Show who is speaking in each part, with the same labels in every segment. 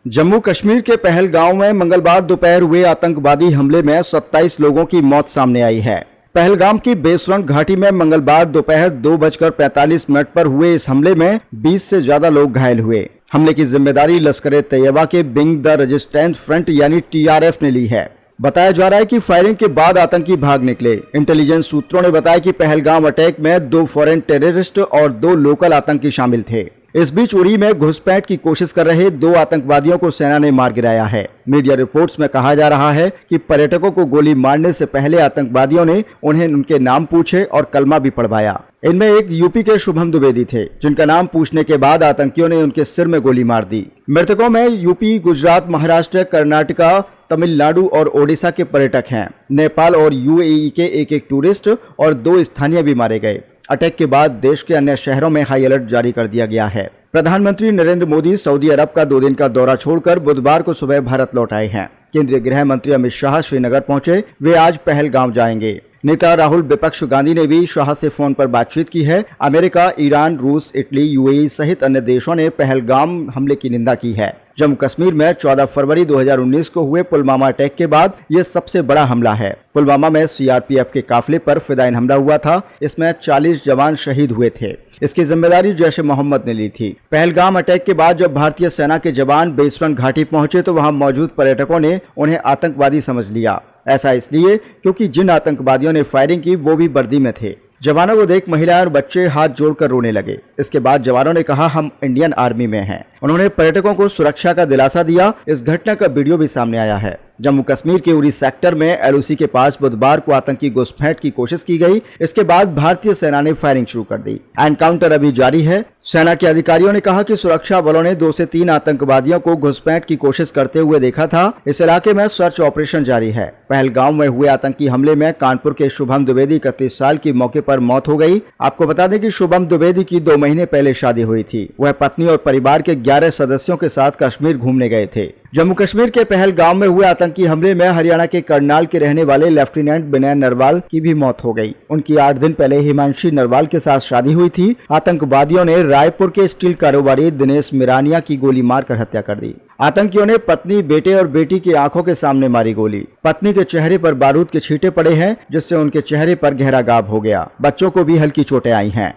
Speaker 1: जम्मू कश्मीर के पहलगांव में मंगलवार दोपहर हुए आतंकवादी हमले में 27 लोगों की मौत सामने आई है। पहलगाम की बेसरन घाटी में मंगलवार दोपहर 2:45 पर हुए इस हमले में 20 से ज्यादा लोग घायल हुए। हमले की जिम्मेदारी लश्कर-ए-तैयबा के विंग द रेजिस्टेंस फ्रंट यानी TRF ने ली है। बताया जा रहा है कि फायरिंग के बाद आतंकी भाग निकले। इंटेलिजेंस सूत्रों ने बताया कि पहलगाम अटैक में 2 फॉरेन टेररिस्ट और 2 लोकल आतंकी शामिल थे। इस बीच उरी में घुसपैठ की कोशिश कर रहे 2 आतंकवादियों को सेना ने मार गिराया है। मीडिया रिपोर्ट्स में कहा जा रहा है कि पर्यटकों को गोली मारने से पहले आतंकवादियों ने उन्हें उनके नाम पूछे और कलमा भी पढ़वाया। इनमें एक यूपी के शुभम द्विवेदी थे, जिनका नाम पूछने के बाद आतंकियों ने उनके सिर में गोली मार दी। मृतकों में यूपी, गुजरात, महाराष्ट्र, कर्नाटका, तमिलनाडु और ओडिशा के पर्यटक हैं। नेपाल और UAE के एक टूरिस्ट और 2 स्थानीय भी मारे गए। अटैक के बाद देश के अन्य शहरों में हाई अलर्ट जारी कर दिया गया है। प्रधानमंत्री नरेंद्र मोदी सऊदी अरब का 2 दिन का दौरा छोड़कर बुधवार को सुबह भारत लौट आए हैं। केंद्रीय गृह मंत्री अमित शाह श्रीनगर पहुंचे। वे आज पहलगाम जाएंगे। नेता राहुल विपक्ष गांधी ने भी शाह से फोन पर बातचीत की है। अमेरिका, ईरान, रूस, इटली, UAE सहित अन्य देशों ने पहलगाम हमले की निंदा की है। जम्मू कश्मीर में 14 फरवरी 2019 को हुए पुलवामा अटैक के बाद ये सबसे बड़ा हमला है। पुलवामा में CRPF के काफिले पर फिदायीन हमला हुआ था। इसमें 40 जवान शहीद हुए थे। इसकी जिम्मेदारी जैश-ए-मोहम्मद ने ली थी। पहलगाम अटैक के बाद जब भारतीय सेना के जवान बेसरन घाटी पहुंचे तो वहां मौजूद पर्यटकों ने उन्हें आतंकवादी समझ लिया। ऐसा इसलिए क्योंकि जिन आतंकवादियों ने फायरिंग की वो भी वर्दी में थे। जवानों को देख महिलाएं और बच्चे हाथ जोड़कर रोने लगे। इसके बाद जवानों ने कहा, हम इंडियन आर्मी में हैं। उन्होंने पर्यटकों को सुरक्षा का दिलासा दिया। इस घटना का वीडियो भी सामने आया है। जम्मू कश्मीर के उरी सेक्टर में LOC के पास बुधवार को आतंकी घुसपैठ की कोशिश की गई। इसके बाद भारतीय सेना ने फायरिंग शुरू कर दी। एनकाउंटर अभी जारी है। सेना के अधिकारियों ने कहा कि सुरक्षा बलों ने 2 से 3 आतंकवादियों को घुसपैठ की कोशिश करते हुए देखा था। इस इलाके में सर्च ऑपरेशन जारी है। पहलगाम में हुए आतंकी हमले में कानपुर के शुभम द्विवेदी 31 साल की मौके पर मौत हो गई। आपको बता दें कि शुभम द्विवेदी की 2 महीने पहले शादी हुई थी। वह पत्नी और परिवार के 11 सदस्यों के साथ कश्मीर घूमने गए थे। जम्मू कश्मीर के पहलगाम में हुए आतंकी हमले में हरियाणा के करनाल के रहने वाले लेफ्टिनेंट विनय नरवाल की भी मौत हो गई। उनकी 8 दिन पहले हिमांशी नरवाल के साथ शादी हुई थी। आतंकवादियों ने रायपुर के स्टील कारोबारी दिनेश मिरानिया की गोली मारकर हत्या कर दी। आतंकियों ने पत्नी, बेटे और बेटी की आंखों के सामने मारी गोली। पत्नी के चेहरे पर बारूद के छींटे पड़े हैं, जिससे उनके चेहरे पर गहरा गाब हो गया। बच्चों को भी हल्की चोटें आई हैं।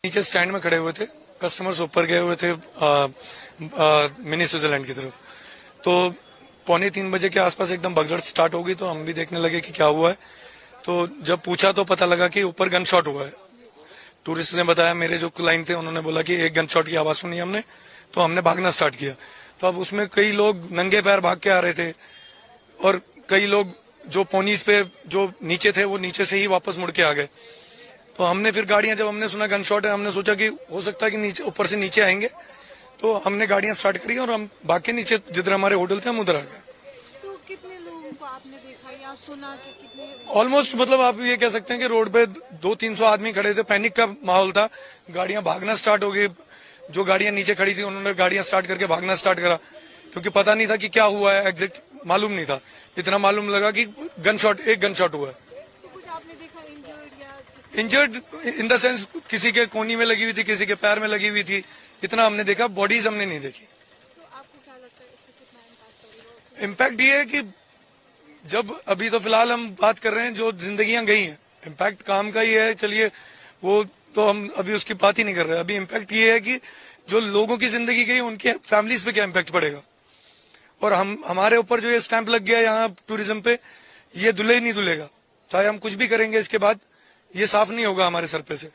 Speaker 2: नीचे स्टैंड में खड़े हुए थे, कस्टमर्स ऊपर गए हुए थे मिनी स्विट्जरलैंड की तरफ। तो 2:45 बजे के आसपास एकदम भगदड़ स्टार्ट हो गई। तो हम भी देखने लगे कि क्या हुआ है। तो जब पूछा तो पता लगा कि ऊपर गन शॉट हुआ है। टूरिस्ट ने बताया, मेरे जो क्लाइंट थे उन्होंने बोला कि एक गन शॉट की आवाज सुनी हमने, तो हमने भागना स्टार्ट किया। तो अब उसमें कई लोग नंगे पैर भाग के आ रहे थे और कई लोग जो पोनीज पे जो नीचे थे वो नीचे से ही वापस मुड़ के आ गए। तो हमने फिर गाड़ियां, जब हमने सुना गन शॉट है, हमने सोचा कि हो सकता है कि नीचे ऊपर से नीचे आएंगे। तो हमने गाड़ियां स्टार्ट करी और हम भाग के नीचे जिधर हमारे होटल थे हम उधर आ गए।
Speaker 3: तो कितने लोगों को आपने देखा या सुना कि कितने?
Speaker 2: ऑलमोस्ट मतलब आप ये कह सकते हैं कि रोड पे 200-300 आदमी खड़े थे। पैनिक का माहौल था। गाड़ियां भागना स्टार्ट हो गई। जो गाड़ियां नीचे खड़ी थी उन्होंने गाड़ियां स्टार्ट करके भागना स्टार्ट करा, क्योंकि पता नहीं था कि क्या हुआ है, एग्जैक्ट मालूम नहीं था। इतना मालूम लगा कि एक गन शॉट हुआ है।
Speaker 3: तो कुछ आपने देखा इंजर्ड या
Speaker 2: इंजर्ड इन द सेंस किसी के कोनी में लगी हुई थी, किसी के पैर में लगी हुई थी। इतना हमने देखा, बॉडीज हमने नहीं देखी।
Speaker 3: तो आपको क्या लगता है इससे कितना इम्पैक्ट होगा?
Speaker 2: इम्पैक्ट ये है कि जब अभी तो फिलहाल हम बात कर रहे हैं जो जिंदगियां गई हैं, इम्पैक्ट काम का ही है। चलिए वो तो हम अभी उसकी बात ही नहीं कर रहे। अभी इम्पैक्ट ये है कि जो लोगों की जिंदगी गई उनके फैमिलीज पे क्या इम्पैक्ट पड़ेगा। और हमारे ऊपर जो ये स्टैंप लग गया यहाँ टूरिज्म पे, ये धुले ही नहीं धुलेगा। चाहे हम कुछ भी करेंगे, इसके बाद ये साफ नहीं होगा हमारे सर पे से।